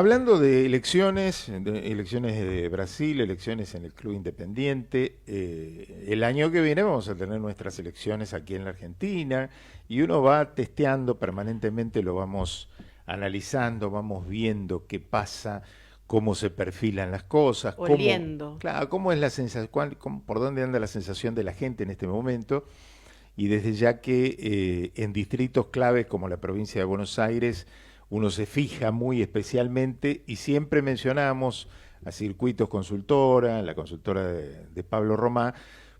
Hablando de elecciones de Brasil, elecciones en el Club Independiente, el año que viene vamos a tener nuestras elecciones aquí en la Argentina y uno va testeando permanentemente, lo vamos analizando, vamos viendo qué pasa, cómo se perfilan las cosas, Oliendo. claro, cómo es la sensación, por dónde anda la sensación de la gente en este momento y desde ya que en distritos claves como la provincia de Buenos Aires uno se fija muy especialmente y siempre mencionamos a Circuitos Consultora, la consultora de Pablo Romá,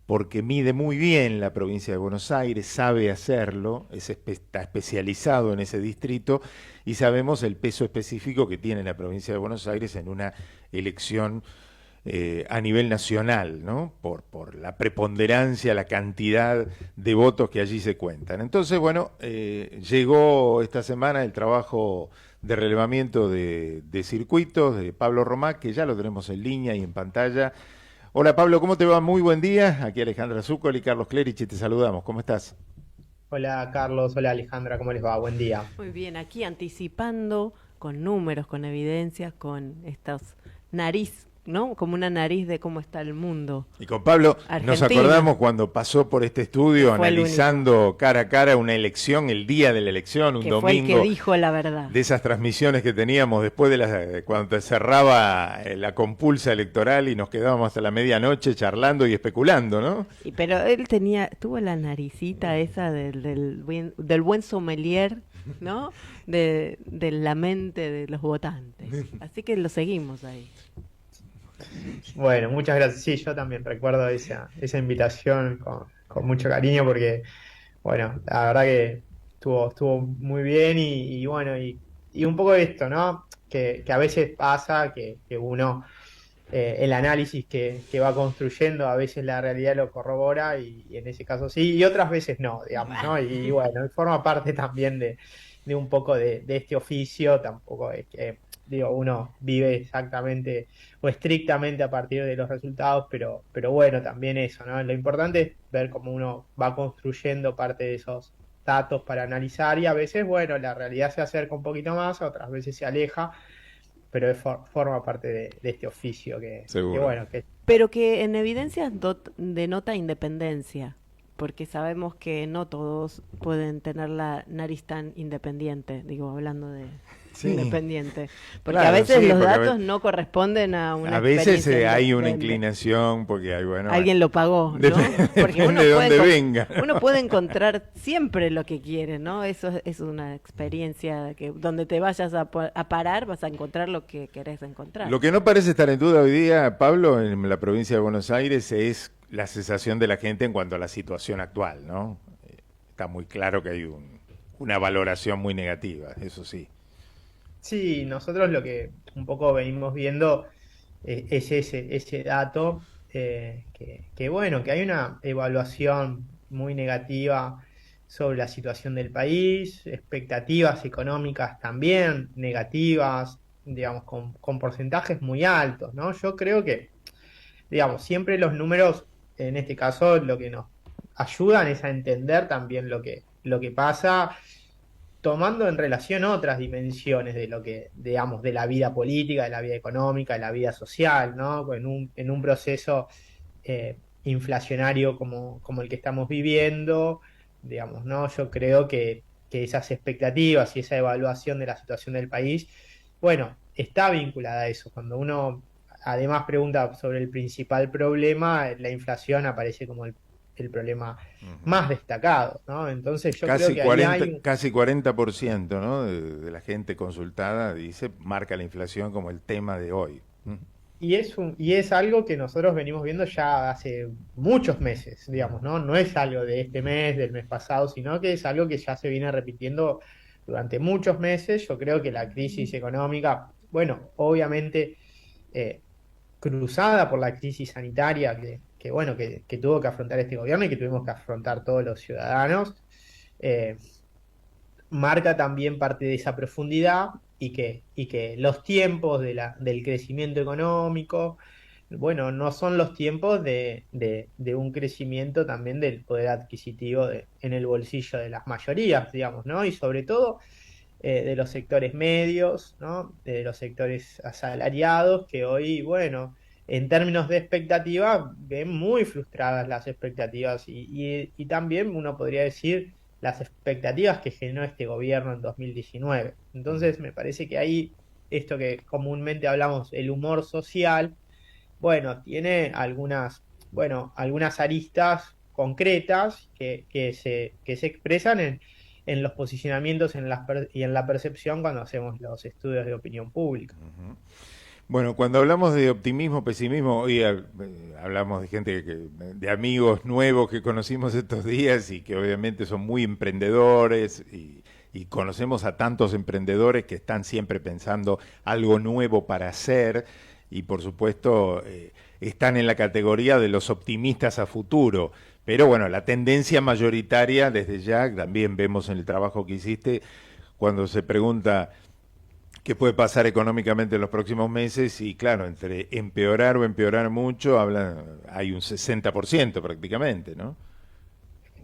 porque mide muy bien la provincia de Buenos Aires, sabe hacerlo, está especializado en ese distrito y sabemos el peso específico que tiene la provincia de Buenos Aires en una elección a nivel nacional, ¿no? Por la preponderancia, la cantidad de votos que allí se cuentan. Entonces, bueno, llegó esta semana el trabajo de relevamiento de circuitos de Pablo Romá, que ya lo tenemos en línea y en pantalla. Hola Pablo, ¿cómo te va? Muy buen día. Aquí Alejandra Zúcoli y Carlos Clerici, te saludamos. ¿Cómo estás? Hola Carlos, hola Alejandra, ¿cómo les va? Buen día. Muy bien, aquí anticipando con números, con evidencias, con estos nariz, ¿no? Como una nariz de cómo está el mundo Y con Pablo nos argentino, acordamos cuando pasó por este que estudio fue el único, analizando cara a cara una elección, el día de la elección, un que fue el que domingo, dijo la verdad. de esas transmisiones que teníamos después cuando te cerraba la compulsa electoral y nos quedábamos hasta la medianoche charlando y especulando, ¿no? Pero él tuvo la naricita esa del buen sommelier, ¿no? De la mente de los votantes. Así que lo seguimos ahí. Bueno, muchas gracias. Sí, yo también recuerdo esa invitación con mucho cariño porque, bueno, la verdad que estuvo muy bien y bueno, y un poco esto, ¿no? Que a veces pasa que uno, el análisis que va construyendo, a veces la realidad lo corrobora y en ese caso sí, y otras veces no, digamos, ¿no? Y bueno, forma parte también de un poco de este oficio, tampoco es que, digo, uno vive exactamente o estrictamente a partir de los resultados, pero bueno, también eso, ¿no? Lo importante es ver cómo uno va construyendo parte de esos datos para analizar y a veces, bueno, la realidad se acerca un poquito más, otras veces se aleja, pero forma parte de este oficio que Seguro. bueno, que Pero que en evidencias denota independencia, porque sabemos que no todos pueden tener la nariz tan independiente, digo, hablando de Sí, independiente, porque a claro, veces sí, los porque datos no corresponden a una a veces experiencia hay una independente. inclinación, porque hay, bueno, Alguien lo pagó, ¿no? Porque depende de dónde venga. uno puede encontrar siempre lo que quiere, ¿no? Eso es una experiencia que donde te vayas a parar vas a encontrar lo que querés encontrar. Lo que no parece estar en duda hoy día, Pablo, en la provincia de Buenos Aires es la sensación de la gente en cuanto a la situación actual, ¿no? Está muy claro que hay una valoración muy negativa, eso sí. sí, nosotros lo que un poco venimos viendo es ese dato que bueno, que hay una evaluación muy negativa sobre la situación del país, expectativas económicas también negativas, digamos, con porcentajes muy altos, ¿no? Yo creo que, digamos, siempre los números, en este caso, lo que nos ayudan es a entender también lo que pasa tomando en relación otras dimensiones de lo que, digamos, de la vida política, de la vida económica, de la vida social, ¿no? En un proceso inflacionario como el que estamos viviendo, digamos, ¿no? Yo creo que esas expectativas y esa evaluación de la situación del país, bueno, está vinculada a eso. Cuando uno además pregunta sobre el principal problema, la inflación aparece como el problema Ujú. más destacado, ¿no? Entonces yo creo Casi que ahí 40, hay, casi 40%, ¿no? De la gente consultada dice, marca la inflación como el tema de hoy. Mm. y es algo que nosotros venimos viendo ya hace muchos meses, digamos, ¿no? No es algo de este mes, del mes pasado, sino que es algo que ya se viene repitiendo durante muchos meses. Yo creo que la crisis económica, bueno, obviamente eh, cruzada por la crisis sanitaria bueno, que tuvo que afrontar este gobierno y que tuvimos que afrontar todos los ciudadanos, eh, marca también parte de esa profundidad y que los tiempos del crecimiento económico, bueno, no son los tiempos de un crecimiento también del poder adquisitivo en el bolsillo de las mayorías, digamos, ¿no? Y sobre todo de los sectores medios, ¿no? De los sectores asalariados, que hoy, bueno, en términos de expectativa, ven muy frustradas las expectativas y también uno podría decir las expectativas que generó este gobierno en 2019. Entonces, me parece que ahí esto que comúnmente hablamos, el humor social, bueno, tiene algunas aristas concretas que se expresan en los posicionamientos y en la percepción cuando hacemos los estudios de opinión pública. Ujú. Bueno, cuando hablamos de optimismo, pesimismo, hoy hablamos de gente, de amigos nuevos que conocimos estos días y que obviamente son muy emprendedores y conocemos a tantos emprendedores que están siempre pensando algo nuevo para hacer y por supuesto están en la categoría de los optimistas a futuro. Pero bueno, la tendencia mayoritaria desde ya, también vemos en el trabajo que hiciste, cuando se pregunta qué puede pasar económicamente en los próximos meses y claro, entre empeorar o empeorar mucho, hay un 60% prácticamente, ¿no?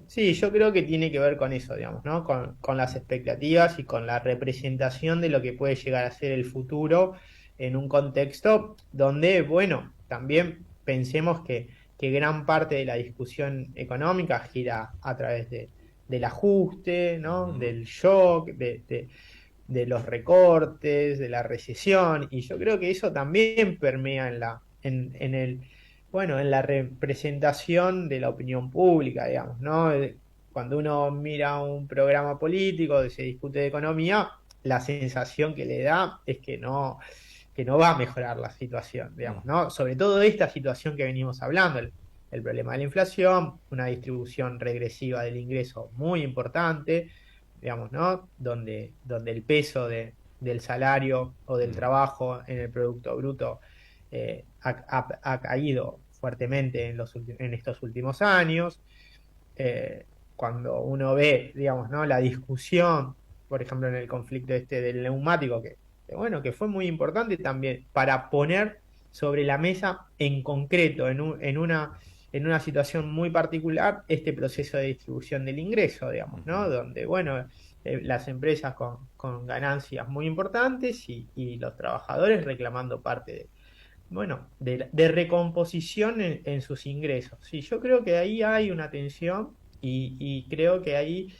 Sí, yo creo que tiene que ver con eso, digamos, ¿no? Con las expectativas y con la representación de lo que puede llegar a ser el futuro en un contexto donde, bueno, también pensemos que gran parte de la discusión económica gira a través del ajuste, ¿no? Ujú. Del shock, de los recortes, de la recesión, y yo creo que eso también permea en la representación de la opinión pública, digamos, ¿no? Cuando uno mira un programa político donde se discute de economía, la sensación que le da es que no va a mejorar la situación, digamos, ¿no? Sobre todo esta situación que venimos hablando, el problema de la inflación, una distribución regresiva del ingreso muy importante, digamos, ¿no? Donde el peso del salario o del trabajo en el Producto Bruto ha caído fuertemente en estos últimos años. Eh, Cuando uno ve, digamos, ¿no? La discusión, por ejemplo, en el conflicto este del neumático, bueno, que fue muy importante también para poner sobre la mesa en concreto, en una situación muy particular, este proceso de distribución del ingreso, digamos, ¿no? Donde, bueno, las empresas con ganancias muy importantes y los trabajadores reclamando parte de recomposición en sus ingresos. Sí, yo creo que ahí hay una tensión y creo que ahí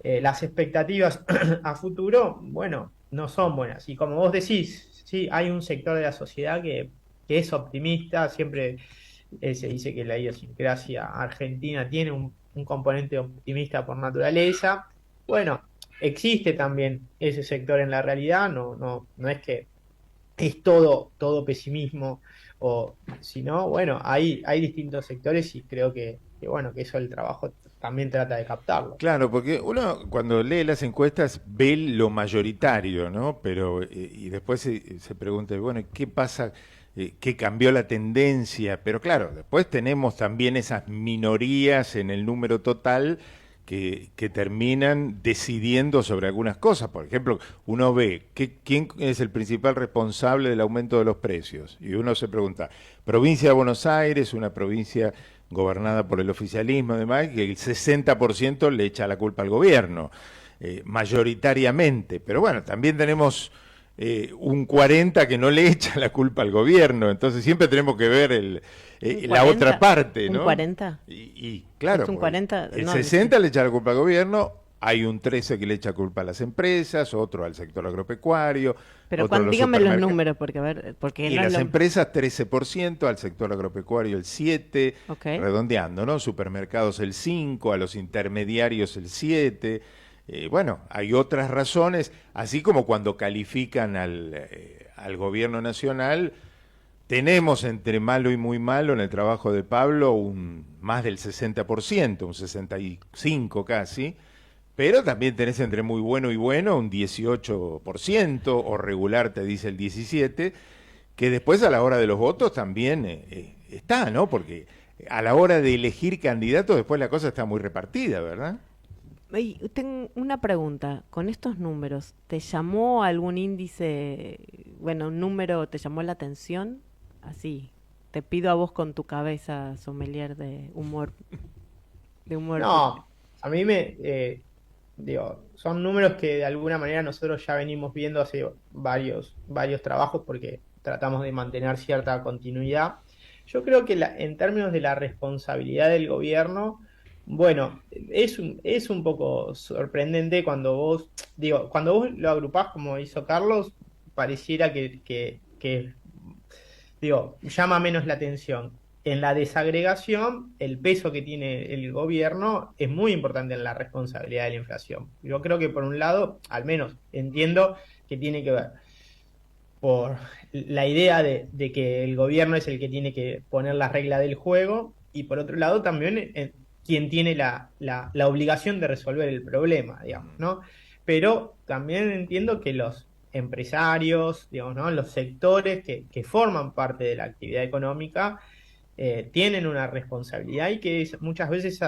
las expectativas a futuro, bueno, no son buenas. Y como vos decís, sí, hay un sector de la sociedad que es optimista, siempre se dice que la idiosincrasia argentina tiene un componente optimista por naturaleza. Bueno, existe también ese sector en la realidad, no es que es todo pesimismo, o si no, bueno, hay distintos sectores y creo bueno, que eso el trabajo también trata de captarlo. Claro, porque uno cuando lee las encuestas ve lo mayoritario, ¿no? Pero y después se pregunta, bueno, ¿qué pasa? ¿Qué cambió la tendencia? Pero claro, después tenemos también esas minorías en el número total que terminan decidiendo sobre algunas cosas. Por ejemplo, uno ve quién es el principal responsable del aumento de los precios. Y uno se pregunta, provincia de Buenos Aires, una provincia gobernada por el oficialismo y demás, que el 60% le echa la culpa al gobierno, mayoritariamente. Pero bueno, también tenemos un 40 que no le echa la culpa al gobierno, entonces siempre tenemos que ver ¿Un la otra 40? parte, ¿Un ¿no? 40? Claro, ¿Es un pues, 40? el No, 60 le echa la culpa al gobierno, hay un 13 que le echa culpa a las empresas, otro al sector agropecuario, pero otro a los dígame los supermercados. números, porque a ver, porque Y no es las lo... empresas 13%, al sector agropecuario el 7%, Ok. redondeando, ¿no? Supermercados el 5%, a los intermediarios el 7%. Bueno, hay otras razones, así como cuando califican al gobierno nacional, tenemos entre malo y muy malo en el trabajo de Pablo más del 60%, un 65% casi, pero también tenés entre muy bueno y bueno un 18%, o regular te dice el 17%, que después a la hora de los votos también está, ¿no? Porque a la hora de elegir candidatos después la cosa está muy repartida, ¿verdad? Y tengo una pregunta. Con estos números, ¿te llamó algún índice, bueno, un número te llamó la atención? Así, te pido a vos con tu cabeza, sommelier de humor. No, a mí digo, son números que de alguna manera nosotros ya venimos viendo hace varios trabajos porque tratamos de mantener cierta continuidad. Yo creo que en términos de la responsabilidad del gobierno, bueno, es un poco sorprendente cuando vos lo agrupás como hizo Carlos, pareciera digo, llama menos la atención. En la desagregación, el peso que tiene el gobierno es muy importante en la responsabilidad de la inflación. Yo creo que por un lado, al menos entiendo que tiene que ver por la idea de que el gobierno es el que tiene que poner las reglas del juego y por otro lado también quien tiene la obligación de resolver el problema, digamos, ¿no? Pero también entiendo que los empresarios, digamos, ¿no? Los sectores que forman parte de la actividad económica tienen una responsabilidad y que muchas veces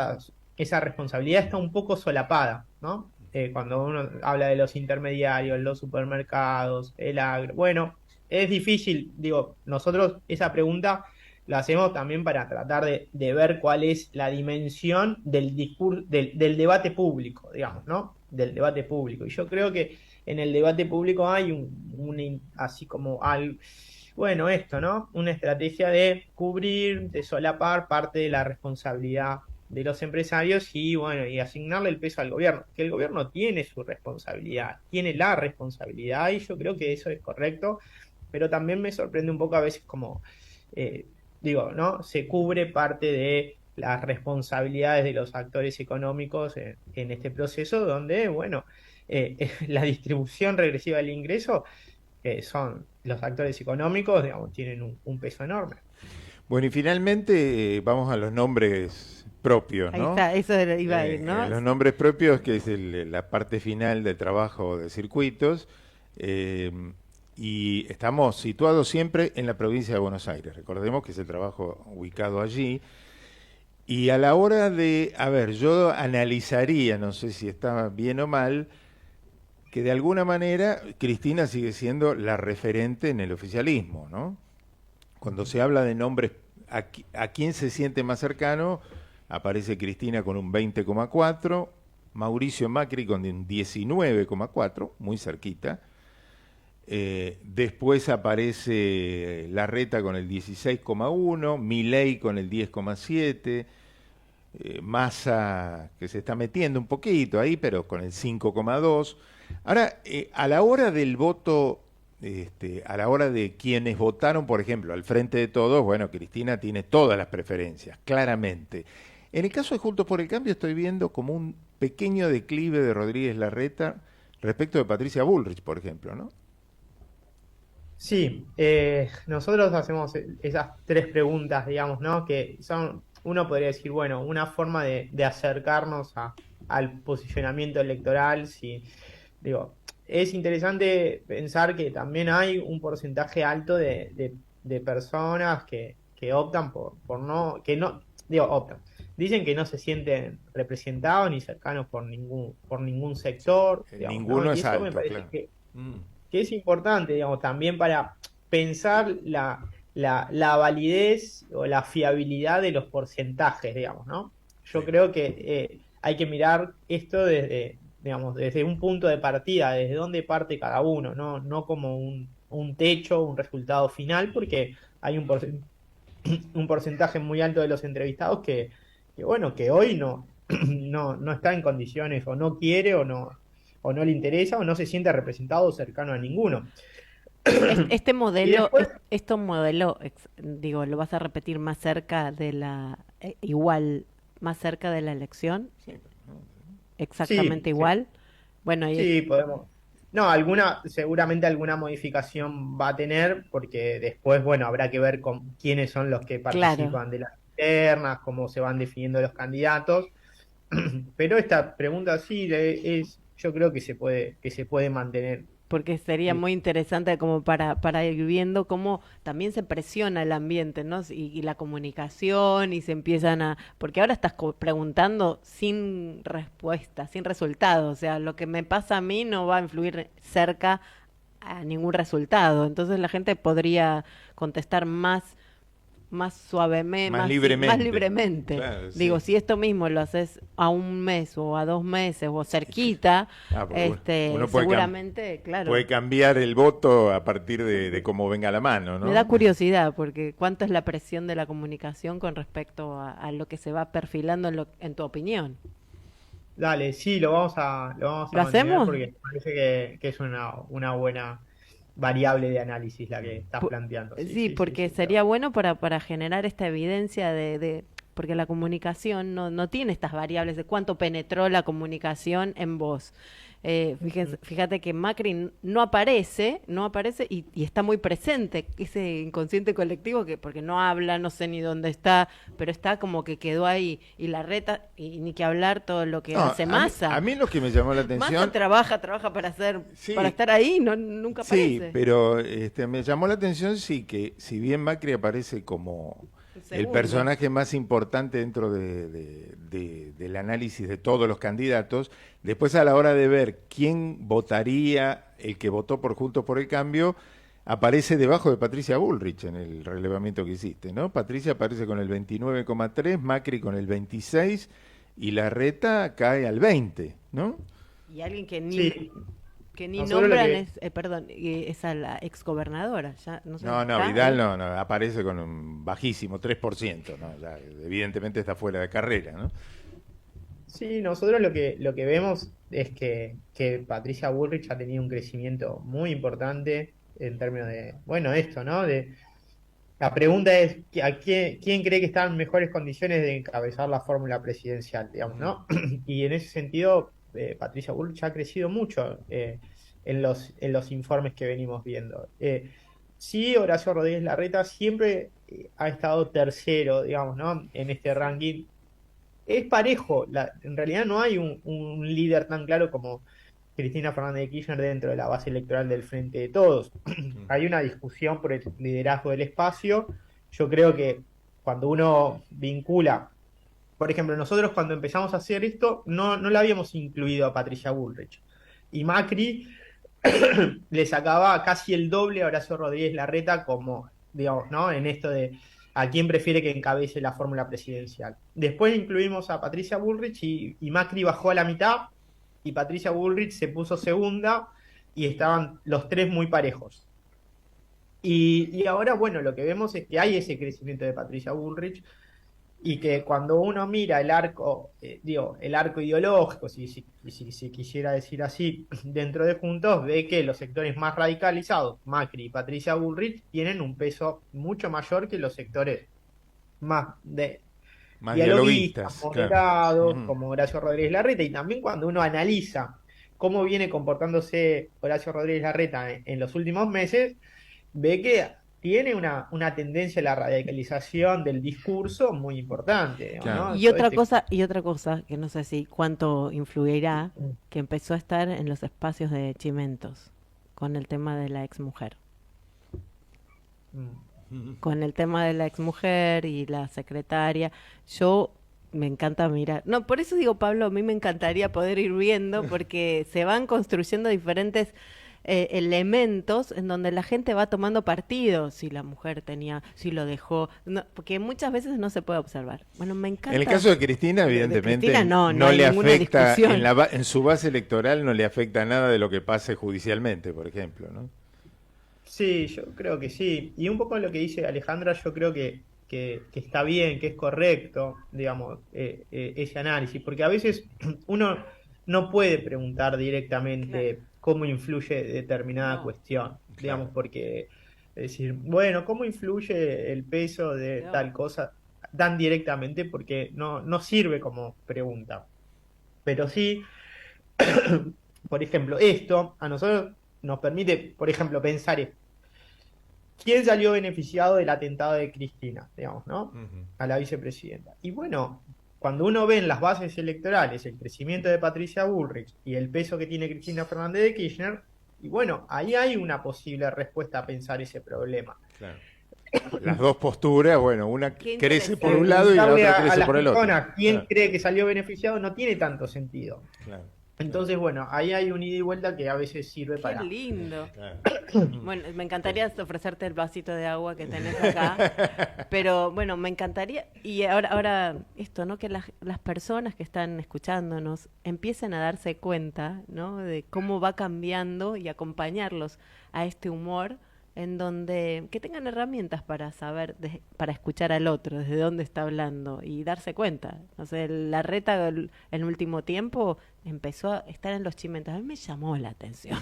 esa responsabilidad está un poco solapada, ¿no? Cuando uno habla de los intermediarios, los supermercados, el agro, bueno, es difícil, digo, nosotros esa pregunta la hacemos también para tratar de ver cuál es la dimensión del discurso, del debate público, digamos, ¿no? Del debate público. Y yo creo que en el debate público hay así como algo, bueno, esto, ¿no? Una estrategia de cubrir, de solapar parte de la responsabilidad de los empresarios y, bueno, y asignarle el peso al gobierno, que el gobierno tiene su responsabilidad, tiene la responsabilidad y yo creo que eso es correcto, pero también me sorprende un poco a veces como, digo, ¿no? Se cubre parte de las responsabilidades de los actores económicos en este proceso donde, bueno, la distribución regresiva del ingreso que son los actores económicos, digamos, tienen un peso enorme. Bueno, y finalmente vamos a los nombres propios, Ahí ¿no? está, eso iba a ir, ¿no? Los nombres propios, que es la parte final del trabajo de circuitos, eh, y estamos situados siempre en la provincia de Buenos Aires. Recordemos que es el trabajo ubicado allí. Y a la hora de, a ver, yo analizaría, no sé si está bien o mal, que de alguna manera Cristina sigue siendo la referente en el oficialismo, ¿no? Cuando se habla de nombres, a quién se siente más cercano, aparece Cristina con un 20,4, Mauricio Macri con un 19,4, muy cerquita. Después aparece Larreta con el 16,1, Milei con el 10,7, Massa que se está metiendo un poquito ahí, pero con el 5,2. Ahora, a la hora del voto, a la hora de quienes votaron, por ejemplo, al Frente de Todos, bueno, Cristina tiene todas las preferencias, claramente. En el caso de Juntos por el Cambio estoy viendo como un pequeño declive de Rodríguez Larreta respecto de Patricia Bullrich, por ejemplo, ¿no? Sí, nosotros hacemos esas tres preguntas, digamos, ¿no? Que son, uno podría decir, bueno, una forma de acercarnos al posicionamiento electoral, si, digo, es interesante pensar que también hay un porcentaje alto de personas que optan por no, que no, digo, optan. Dicen que no se sienten representados ni cercanos por ningún sector, digamos, ¿no? Ninguno Y es eso me alto, parece claro. que es importante, digamos, también para pensar la validez o la fiabilidad de los porcentajes, digamos, ¿no? Yo Sí. creo que hay que mirar esto desde, digamos, desde un punto de partida, desde dónde parte cada uno, no como un techo, un resultado final, porque hay un porcentaje muy alto de los entrevistados bueno, que hoy no está en condiciones, o no quiere, o no le interesa, o no se siente representado o cercano a ninguno. Este Y modelo, después, este modelo, digo, ¿lo vas a repetir más cerca de igual, más cerca de la elección? Sí, ¿no? Exactamente sí, sí, igual. Bueno, sí, podemos. No, seguramente alguna modificación va a tener, porque después, bueno, habrá que ver con quiénes son los que claro, participan de las internas, cómo se van definiendo los candidatos. Pero esta pregunta sí yo creo que se puede mantener. porque sería Sí, muy interesante como para ir viendo cómo también se presiona el ambiente, ¿no? Y la comunicación y se empiezan porque ahora estás preguntando sin respuesta, sin resultado, o sea, lo que me pasa a mí no va a influir cerca a ningún resultado, entonces la gente podría contestar más suavemente, Más libremente. más libremente. Claro, sí. Digo, si esto mismo lo haces a un mes o a 2 meses o cerquita, porque uno puede seguramente, claro. puede cambiar el voto a partir de cómo venga la mano, ¿no? Me da curiosidad, porque ¿cuánto es la presión de la comunicación con respecto a lo que se va perfilando en tu opinión? Dale, sí, lo vamos a ¿Lo mantener hacemos? porque me parece que es una buena variable de análisis la que estás Pu- planteando. Sí, Sí, sí, sí, porque sí, sería bueno para generar esta evidencia porque la comunicación no tiene estas variables de cuánto penetró la comunicación en vos. Fíjate que Macri no aparece y está muy presente, ese inconsciente colectivo que porque no habla, no sé ni dónde está, pero está como que quedó ahí y la reta, y ni que hablar todo lo que No, hace Massa. a mí lo que me llamó la Massa atención... trabaja Sí. para estar ahí, nunca Sí, aparece. pero me llamó la atención sí que si bien Macri aparece como el Segundo. personaje más importante dentro del análisis de todos los candidatos, después a la hora de ver quién votaría, el que votó por Juntos por el Cambio, aparece debajo de Patricia Bullrich en el relevamiento que hiciste, ¿no? Patricia aparece con el 29,3, Macri con el 26 y Larreta cae al 20, ¿no? Y alguien Sí. que ni Nosotros nombran lo que- es a la exgobernadora. Ya, no sé No, dónde no, está. Vidal no, aparece con un bajísimo 3%, ¿no? Ya, evidentemente está fuera de carrera, ¿no? Sí, nosotros lo que vemos es que Patricia Bullrich ha tenido un crecimiento muy importante en términos de, bueno, esto, ¿no? La pregunta es, ¿quién cree que está en mejores condiciones de encabezar la fórmula presidencial, digamos, ¿no? Y en ese sentido, Patricia Bullrich ha crecido mucho en los informes que venimos viendo. Sí, Horacio Rodríguez Larreta siempre ha estado tercero, digamos, ¿no? En este ranking. Es parejo, en realidad no hay un líder tan claro como Cristina Fernández de Kirchner dentro de la base electoral del Frente de Todos. Hay una discusión por el liderazgo del espacio. Yo creo que cuando uno vincula, por ejemplo, nosotros cuando empezamos a hacer esto, no la habíamos incluido a Patricia Bullrich. Y Macri le sacaba casi el doble a Horacio Rodríguez Larreta como, digamos, ¿no? En esto de a quién prefiere que encabece la fórmula presidencial. Después incluimos a Patricia Bullrich y Macri bajó a la mitad y Patricia Bullrich se puso segunda y estaban los tres muy parejos. Y ahora, bueno, lo que vemos es que hay ese crecimiento de Patricia Bullrich y que cuando uno mira el arco, el arco ideológico, si quisiera decir así, dentro de Juntos, ve que los sectores más radicalizados, Macri y Patricia Bullrich, tienen un peso mucho mayor que los sectores más Más dialoguistas, dialoguistas, claro. moderados, Ujú. como Horacio Rodríguez Larreta, y también cuando uno analiza cómo viene comportándose Horacio Rodríguez Larreta en los últimos meses, ve que tiene una tendencia a la radicalización del discurso muy importante, digamos, Claro. ¿no? Y otra cosa, que no sé si cuánto influirá, Mm. que empezó a estar en los espacios de Chimentos, con el tema de la exmujer. Con el tema de la exmujer y la secretaria. Yo me encanta mirar. No, por eso digo, Pablo, a mí me encantaría poder ir viendo, porque se van construyendo diferentes elementos en donde la gente va tomando partido, si la mujer tenía, si lo dejó, no, porque muchas veces no se puede observar. Bueno, me encanta. En el caso de Cristina, evidentemente, Cristina no hay le ninguna afecta, discusión. en su base electoral no le afecta nada de lo que pase judicialmente, por ejemplo, ¿no? Sí, yo creo que sí. Y un poco lo que dice Alejandra, yo creo que está bien, que es correcto, digamos, ese análisis, porque a veces uno no puede preguntar directamente cómo influye determinada No. cuestión, digamos, Claro. porque decir, bueno, ¿cómo influye el peso de No. tal cosa tan directamente? Porque no sirve como pregunta. Pero sí, por ejemplo, esto a nosotros nos permite, por ejemplo, pensar quién salió beneficiado del atentado de Cristina, digamos, ¿no? Ujú. A la vicepresidenta. Y bueno, cuando uno ve en las bases electorales el crecimiento de Patricia Bullrich y el peso que tiene Cristina Fernández de Kirchner, y bueno, ahí hay una posible respuesta a pensar ese problema. Claro. Las dos posturas, bueno, una Qué crece por interesante. un lado y la Preguntarle otra a crece las por el otro. personas quién Claro, cree que salió beneficiado no tiene tanto sentido. claro. Entonces, bueno, ahí hay un ida y vuelta que a veces sirve Qué para... lindo. Claro. Bueno, me encantaría ofrecerte el vasito de agua que tenés acá, pero bueno, me encantaría, y ahora esto, ¿no? Que las personas que están escuchándonos empiecen a darse cuenta, ¿no? De cómo va cambiando y acompañarlos a este humor en donde que tengan herramientas para saber, para escuchar al otro, desde dónde está hablando y darse cuenta. No sé, la reta el último tiempo empezó a estar en los chimentos. A mí me llamó la atención.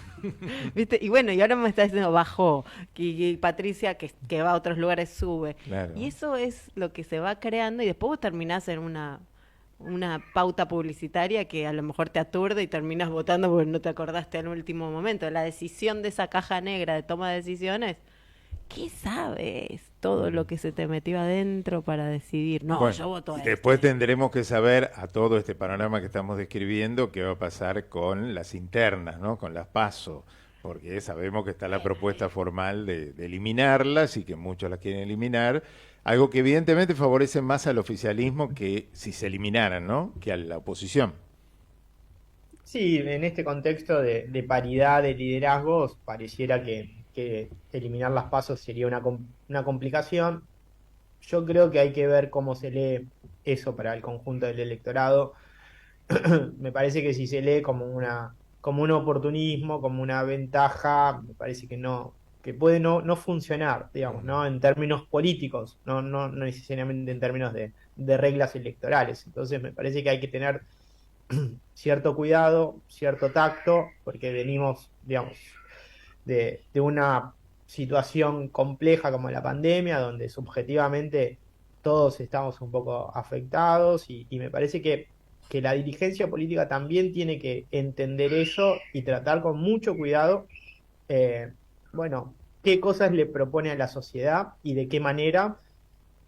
¿Viste? Y bueno, y ahora me está diciendo bajó, y Patricia que va a otros lugares sube. Claro. Y eso es lo que se va creando y después vos terminás en una pauta publicitaria que a lo mejor te aturde y terminas votando porque no te acordaste al último momento. La decisión de esa caja negra de toma de decisiones, ¿qué sabes? Todo lo que se te metió adentro para decidir. No, Bueno, yo voto a después este. tendremos que saber a todo este panorama que estamos describiendo qué va a pasar con las internas, ¿no? Con las PASO, porque sabemos que está la propuesta formal de eliminarlas y que muchos las quieren eliminar, algo que evidentemente favorece más al oficialismo que si se eliminaran, ¿no? Que a la oposición. Sí, en este contexto de paridad de liderazgos, pareciera que eliminar las pasos sería una complicación. Yo creo que hay que ver cómo se lee eso para el conjunto del electorado. Me parece que si se lee como un oportunismo, como una ventaja, me parece que no, que puede no funcionar, digamos, ¿no? En términos políticos, no necesariamente en términos de reglas electorales. Entonces me parece que hay que tener cierto cuidado, cierto tacto, porque venimos, digamos, de una situación compleja como la pandemia, donde subjetivamente todos estamos un poco afectados y me parece que la dirigencia política también tiene que entender eso y tratar con mucho cuidado, eh, bueno, qué cosas le propone a la sociedad y de qué manera,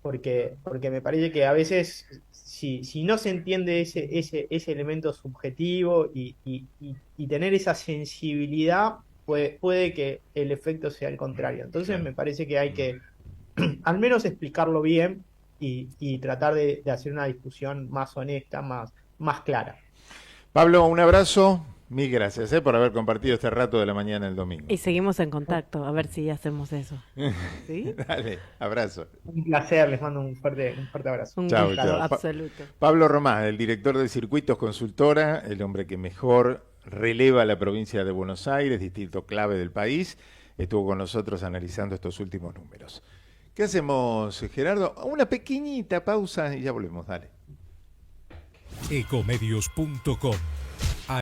porque me parece que a veces si no se entiende ese elemento subjetivo y tener esa sensibilidad, puede que el efecto sea el contrario. Entonces Claro. me parece que hay que al menos explicarlo bien y tratar de hacer una discusión más honesta, más clara. Pablo, un abrazo. Mil gracias, por haber compartido este rato de la mañana el domingo. Y seguimos en contacto, a ver si hacemos eso. ¿Sí? Dale, abrazo. Un placer, les mando un fuerte abrazo. Un Chao, gusto chao. absoluto. Pablo Romás, el director de Circuitos Consultora, el hombre que mejor releva la provincia de Buenos Aires, distrito clave del país, estuvo con nosotros analizando estos últimos números. ¿Qué hacemos, Gerardo? Una pequeñita pausa y ya volvemos, dale. Ecomedios.com